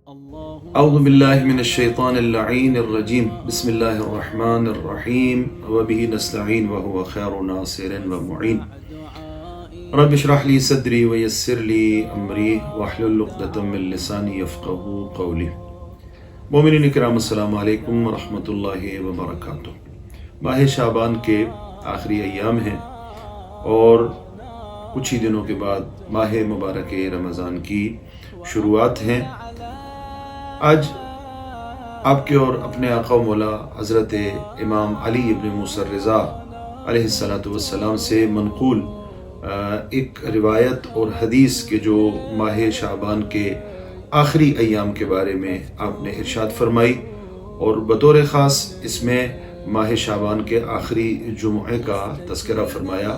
اعوذ باللہ من الشیطان اللعین الرجیم بسم اللہ الرحمن الرحیم وبہ نستعین وہو خیر ناصر ومعین رب اشرح لی صدری ویسر لی امری واحلل عقدۃ من لسانی یفقہوا قولی۔ مومنین اکرام السلام علیکم ورحمۃ اللہ وبرکاتہ۔ ماہ شعبان کے آخری ایام ہیں اور کچھ ہی دنوں کے بعد ماہ مبارک رمضان کی شروعات ہیں۔ آج آپ کے اور اپنے آقا و مولا حضرت امام علی ابن موسیٰ الرضا علیہ السلام سے منقول ایک روایت اور حدیث کے جو ماہ شعبان کے آخری ایام کے بارے میں آپ نے ارشاد فرمائی، اور بطور خاص اس میں ماہ شعبان کے آخری جمعے کا تذکرہ فرمایا۔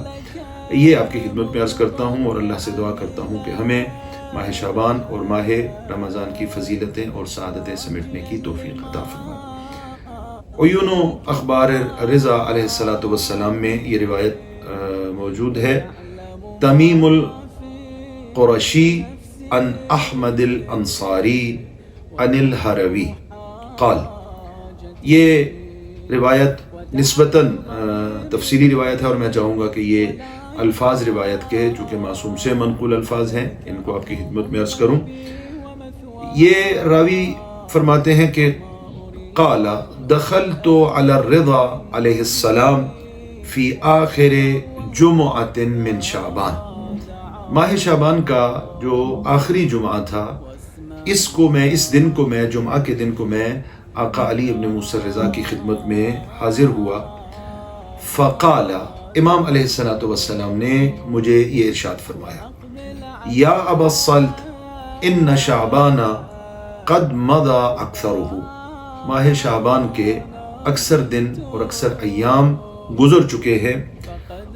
یہ آپ کی خدمت میں عرض کرتا ہوں اور اللہ سے دعا کرتا ہوں کہ ہمیں ماہ شعبان اور ماہ رمضان کی فضیلتیں اور سعادتیں سمیٹنے کی توفیق عطا فرمائے۔ عیون و اخبار رضا علیہ السلام میں یہ روایت موجود ہے۔ تمیم القرشی عن احمد الانصاری عن الحروی قال، یہ روایت نسبتاً تفصیلی روایت ہے اور میں چاہوں گا کہ یہ الفاظ روایت کے چونکہ معصوم سے منقول الفاظ ہیں ان کو آپ کی خدمت میں عرض کروں۔ یہ راوی فرماتے ہیں کہ قال دخلت علی الرضا علیہ السلام فی آخر جمعۃ من شعبان، ماہ شعبان کا جو آخری جمعہ تھا اس دن کو میں جمعہ کے دن کو میں آقا علی ابن موسیٰ الرضا کی خدمت میں حاضر ہوا۔ فقال، امام علیہ السلام نے مجھے یہ ارشاد فرمایا، یا ابا الصلت ان شعبان قد مضى اکثرہ، ماہ شعبان کے اکثر دن اور اکثر ایام گزر چکے ہیں۔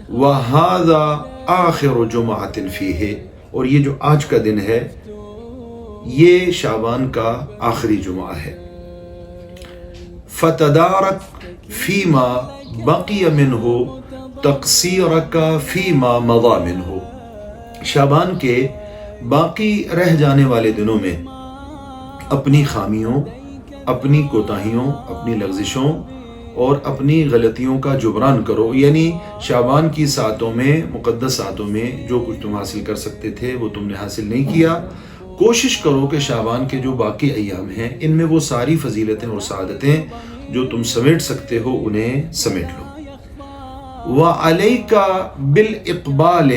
وَهَذَا آخر جمعۃ فیہ، اور یہ جو آج کا دن ہے یہ شعبان کا آخری جمعہ ہے۔ فَتَدَارَكْ فِيمَا بَقِيَ مِنْهُ تقصیرک فیما مضی منہ، شعبان کے باقی رہ جانے والے دنوں میں اپنی خامیوں، اپنی کوتاہیوں، اپنی لغزشوں اور اپنی غلطیوں کا جبران کرو، یعنی شعبان کی ساعتوں میں، مقدس ساعتوں میں جو کچھ تم حاصل کر سکتے تھے وہ تم نے حاصل نہیں کیا۔ کوشش کرو کہ شعبان کے جو باقی ایام ہیں ان میں وہ ساری فضیلتیں اور سعادتیں جو تم سمیٹ سکتے ہو انہیں سمیٹ لو۔ وَعَلَيْكَ بِالْإِقْبَالِ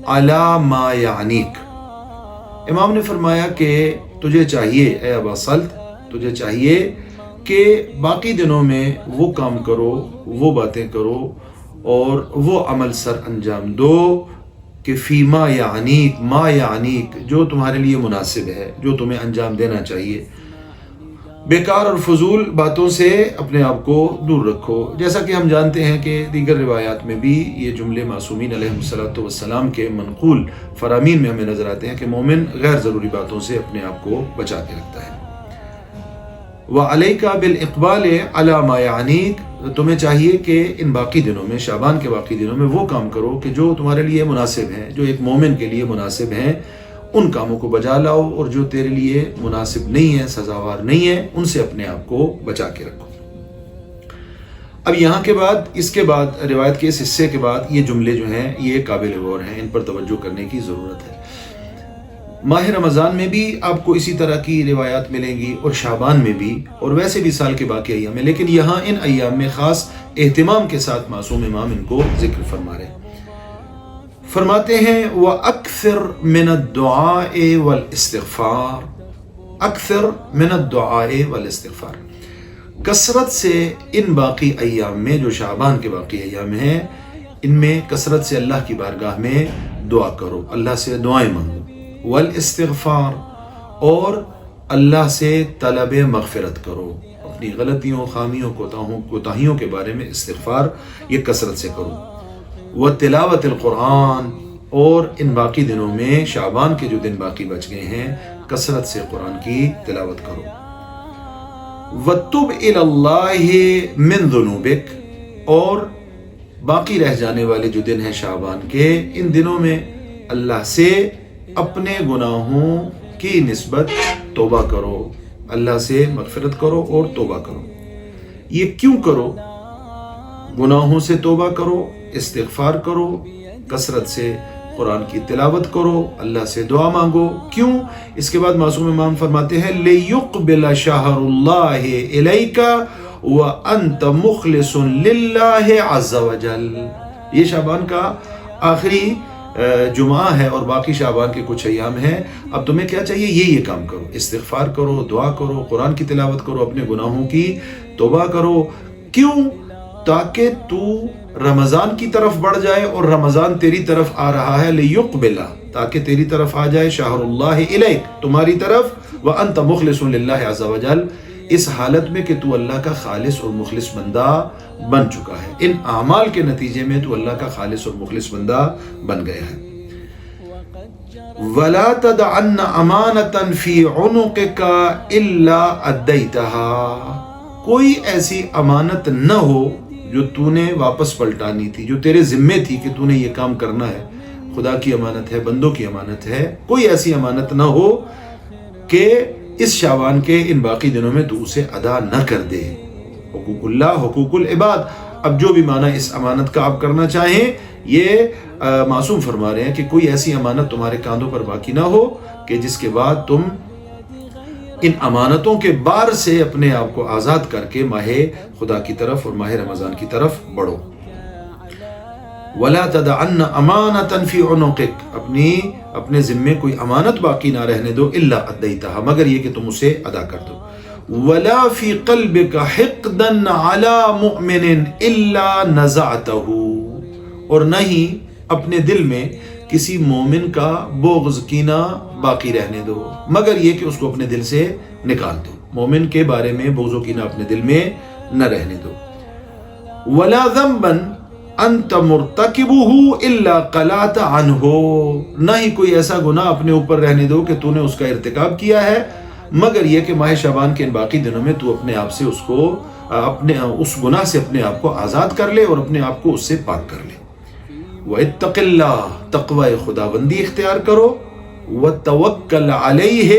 عَلَى مَا يَعْنِيكَ، امام نے فرمایا کہ تجھے چاہیے اے ابا صلت، تجھے چاہیے کہ باقی دنوں میں وہ کام کرو، وہ باتیں کرو اور وہ عمل سر انجام دو کہ فیما یعنیک، ما یعنیک، جو تمہارے لیے مناسب ہے، جو تمہیں انجام دینا چاہیے۔ بیکار اور فضول باتوں سے اپنے آپ کو دور رکھو، جیسا کہ ہم جانتے ہیں کہ دیگر روایات میں بھی یہ جملے معصومین علیہ السلام کے منقول فرامین میں ہمیں نظر آتے ہیں کہ مومن غیر ضروری باتوں سے اپنے آپ کو بچا کے رکھتا ہے۔ وَعَلَيْكَ بِالْإِقْبَالِ عَلَى مَا يَعْنِيكَ، تمہیں چاہیے کہ ان باقی دنوں میں، شعبان کے باقی دنوں میں وہ کام کرو کہ جو تمہارے لیے مناسب ہیں، جو ایک مومن کے لیے مناسب ہیں، ان کاموں کو بجا لاؤ، اور جو تیرے لیے مناسب نہیں ہے، سزاوار نہیں ہے، ان سے اپنے آپ کو بچا کے رکھو۔ اب یہاں کے بعد، اس کے بعد روایت کے اس حصے کے بعد یہ جملے جو ہیں یہ قابل غور ہیں، ان پر توجہ کرنے کی ضرورت ہے۔ ماہ رمضان میں بھی آپ کو اسی طرح کی روایات ملیں گی اور شعبان میں بھی، اور ویسے بھی سال کے باقی ایام میں، لیکن یہاں ان ایام میں خاص اہتمام کے ساتھ معصوم امام ان کو ذکر فرما رہے ہیں۔ فرماتے ہیں وَأَكْثِرْ مِنَ الدُّعَاءِ وَالْإِسْتِغْفَارِ، اکثر من الدعاء والاستغفار، کثرت سے ان باقی ایام میں، جو شعبان کے باقی ایام ہیں، ان میں کثرت سے اللہ کی بارگاہ میں دعا کرو، اللہ سے دعائیں مانگو، والاستغفار، اور اللہ سے طلب مغفرت کرو، اپنی غلطیوں، خامیوں، کوتاہیوں کے بارے میں استغفار یہ کثرت سے کرو۔ وتلاوت القرآن، اور ان باقی دنوں میں، شعبان کے جو دن باقی بچ گئے ہیں، کثرت سے قرآن کی تلاوت کرو۔ وَتُبْ إِلَى اللَّهِ مِن ذُنُوبِكَ، اور باقی رہ جانے والے جو دن ہیں شعبان کے، ان دنوں میں اللہ سے اپنے گناہوں کی نسبت توبہ کرو، اللہ سے مغفرت کرو اور توبہ کرو۔ یہ کیوں کرو؟ گناہوں سے توبہ کرو، استغفار کرو، کثرت سے قرآن کی تلاوت کرو، اللہ سے دعا مانگو۔ کیوں؟ اس کے بعد معصوم امام فرماتے ہیں لِيُقْبِلَ شَهْرُ اللَّهِ إِلَيْكَ وَأَنْتَ مُخْلِصٌ لِلَّهِ عَزَّ وَجَلَّ۔ یہ شعبان کا آخری جمعہ ہے اور باقی شعبان کے کچھ ایام ہیں۔ اب تمہیں کیا چاہیے؟ یہ کام کرو، استغفار کرو، دعا کرو، قرآن کی تلاوت کرو، اپنے گناہوں کی توبہ کرو۔ کیوں؟ تاکہ تو رمضان کی طرف بڑھ جائے، اور رمضان تیری طرف آ رہا ہے، لِيُقْبِلَ، تاکہ تیری طرف آ جائے، شہر اللہ الیک، تمہاری طرف، وَأَنْتَ مُخْلِصٌ لِلَّهِ عَزَّ وَجَلَّ، اس حالت میں کہ تو اللہ کا خالص اور مخلص بندہ بن چکا ہے۔ ان اعمال کے نتیجے میں تو اللہ کا خالص اور مخلص بندہ بن گیا ہے۔ وَلَا تَدْعَنَّ أَمَانَةً فِي عُنُقِكَ إِلَّا أَدَّيْتَهَا، کوئی ایسی امانت نہ ہو جو تو نے واپس پلٹانی تھی، جو تیرے ذمے تھی کہ تو نے یہ کام کرنا ہے، خدا کی امانت ہے، بندوں کی امانت ہے، کوئی ایسی امانت نہ ہو کہ اس شعبان کے ان باقی دنوں میں تو اسے ادا نہ کر دے۔ حقوق اللہ، حقوق العباد، اب جو بھی معنی اس امانت کا آپ کرنا چاہیں، یہ معصوم فرما رہے ہیں کہ کوئی ایسی امانت تمہارے کاندھوں پر باقی نہ ہو کہ جس کے بعد تم ان امانتوں کے بار سے اپنے آپ کو آزاد کر کے ماہ خدا کی طرف اور ماہ رمضان کی طرف بڑھو۔ وَلَا تَدْعَنَّ أَمَانَةً فِي عُنُقِكَ، اپنے ذمے کوئی امانت باقی نہ رہنے دو، إِلَّا أَدَّيْتَهَا، مگر یہ کہ تم اسے ادا کر دو۔ وَلَا فِي قَلْبِكَ حِقْدًا عَلَى مُؤْمِنٍ إِلَّا نَزَعْتَهُ، اور نہ ہی اپنے دل میں کسی مومن کا بغض کینہ باقی رہنے دو، مگر یہ کہ اس کو اپنے دل سے نکال دو۔ مومن کے بارے میں بغض و کینہ اپنے دل میں نہ رہنے دو۔ وَلَا ذَنْبًا أَنْتَ مُرْتَكِبُهُ إِلَّا قَلَعْتَ عَنْهُ، نہ ہی کوئی ایسا گناہ اپنے اوپر رہنے دو کہ تو نے اس کا ارتکاب کیا ہے، مگر یہ کہ ماہ شعبان کے ان باقی دنوں میں تو اپنے آپ سے اس گناہ سے اپنے آپ کو آزاد کر لے اور اپنے آپ کو اس سے پاک کر لے۔ وَاتَّقِ اللَّهَ، تقوی خداوندی اختیار کرو، وَتَوَكَّلْ عَلَيْهِ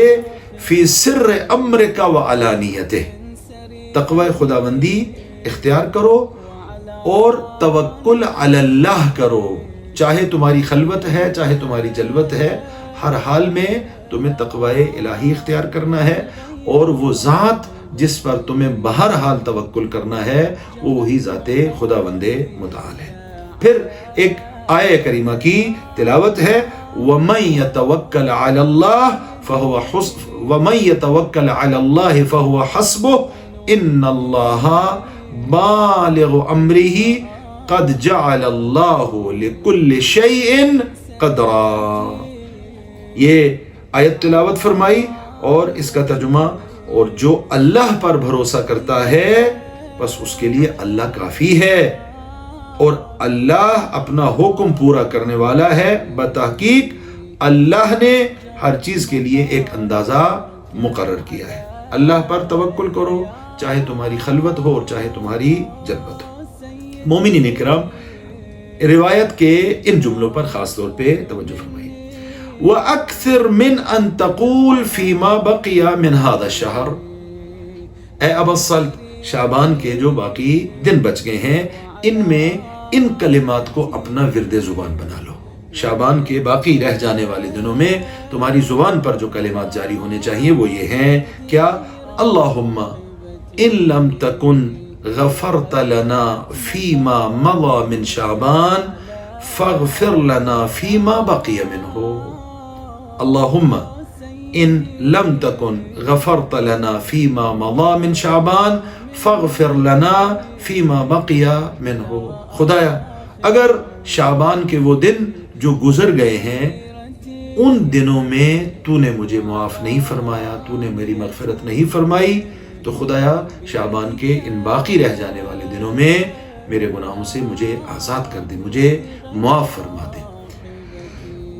فِي سِرِّ أَمْرِكَ وَعَلَانِيَتِهِ، تقوی خداوندی اختیار کرو اور توکل علی اللہ کرو، چاہے تمہاری خلوت ہے، چاہے تمہاری جلوت ہے، ہر حال میں تمہیں تقوی الہی اختیار کرنا ہے، اور وہ ذات جس پر تمہیں بہرحال توکل کرنا ہے وہ وہی ذات خداوند متعال ہے۔ پھر ایک آیہ کریمہ کی تلاوت ہے، وَمَن يَتَوَكَّلْ عَلَى اللَّهِ فَهُوَ حَسْبُهُ إِنَّ اللَّهَ بالغ امرہ قد جعل اللہ لکل شیء قدرا۔ یہ آیت تلاوت فرمائی اور اس کا ترجمہ، اور جو اللہ پر بھروسہ کرتا ہے بس اس کے لیے اللہ کافی ہے، اور اللہ اپنا حکم پورا کرنے والا ہے۔ بتحقیق اللہ نے ہر چیز کے لیے ایک اندازہ مقرر کیا ہے۔ اللہ پر توکل کرو، چاہے تمہاری خلوت ہو اور چاہے تمہاری جلوت ہو۔ مومنین کرام، روایت کے ان جملوں پر خاص طور پہ توجہ فرمائیے۔ وَأَكْثِرْ مِنْ أَن تَقُولْ فِي مَا بَقِيَ مِنْ هَذَا الشَّهْرِ، اے ابا الصلت، شعبان کے جو باقی دن بچ گئے ہیں ان میں ان کلمات کو اپنا ورد زبان بنا لو۔ شعبان کے باقی رہ جانے والے دنوں میں تمہاری زبان پر جو کلمات جاری ہونے چاہیے وہ یہ ہیں، کیا؟ اللہم ان لم تکن غفرت لنا فیما مضى من شعبان فاغفر لنا فیما بقی منہ۔ اللہم ان لم تکن غفرت لنا فیما مضى من شعبان فاغفر لنا فیما بقی منہ۔ خدایا اگر شعبان کے وہ دن جو گزر گئے ہیں ان دنوں میں تو نے مجھے معاف نہیں فرمایا، تو نے میری مغفرت نہیں فرمائی، تو خدایا شعبان کے ان باقی رہ جانے والے دنوں میں میرے گناہوں سے مجھے آزاد کر دے، مجھے معاف فرما دے۔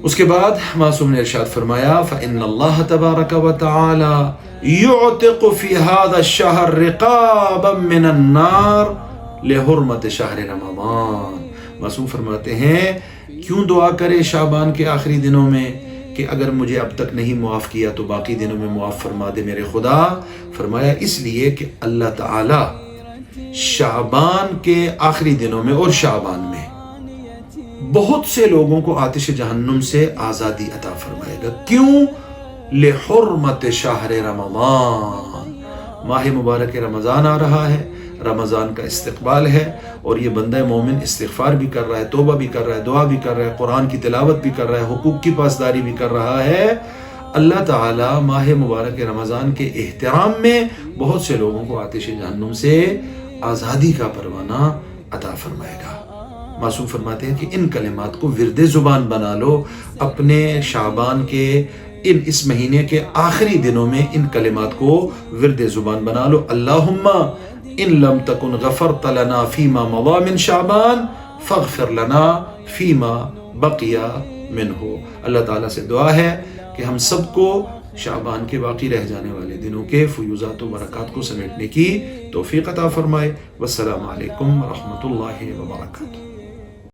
اس کے بعد معصوم نے ارشاد فرمایا، فَإِنَّ اللَّهَ تَبَارَكَ وَتَعَالَى يُعْتِقُ فِي هَذَا الشَّهْرِ رِقَابًا مِّنَ النَّارِ لِحُرْمَةِ شَهْرِ رَمَضَانَ۔ معصوم فرماتے ہیں کیوں دعا کرے شعبان کے آخری دنوں میں کہ اگر مجھے اب تک نہیں معاف کیا تو باقی دنوں میں معاف فرما دے میرے خدا. فرمایا اس لیے کہ اللہ تعالی شعبان کے آخری دنوں میں اور شعبان میں بہت سے لوگوں کو آتش جہنم سے آزادی عطا فرمائے گا. کیوں؟ لحرمت شہر رمضان، ماہ مبارک رمضان آ رہا ہے، رمضان کا استقبال ہے، اور یہ بندہ مومن استغفار بھی کر رہا ہے، توبہ بھی کر رہا ہے، دعا بھی کر رہا ہے، قرآن کی تلاوت بھی کر رہا ہے، حقوق کی پاسداری بھی کر رہا ہے. اللہ تعالی ماہ مبارک رمضان کے احترام میں بہت سے لوگوں کو آتش جہنم سے آزادی کا پروانہ عطا فرمائے گا. معصوم فرماتے ہیں کہ ان کلمات کو ورد زبان بنا لو. اپنے شعبان کے اس مہینے کے آخری دنوں میں ان کلمات کو ورد زبان بنا لو. اللہم ان لم تکن غفرت لنا فیما مضى من شعبان فاغفر لنا فیما بقی منہ. اللہ تعالیٰ سے دعا ہے کہ ہم سب کو شعبان کے باقی رہ جانے والے دنوں کے فیوزات و برکات کو سمیٹنے کی توفیق عطا فرمائے. والسلام علیکم ورحمۃ اللہ وبرکاتہ.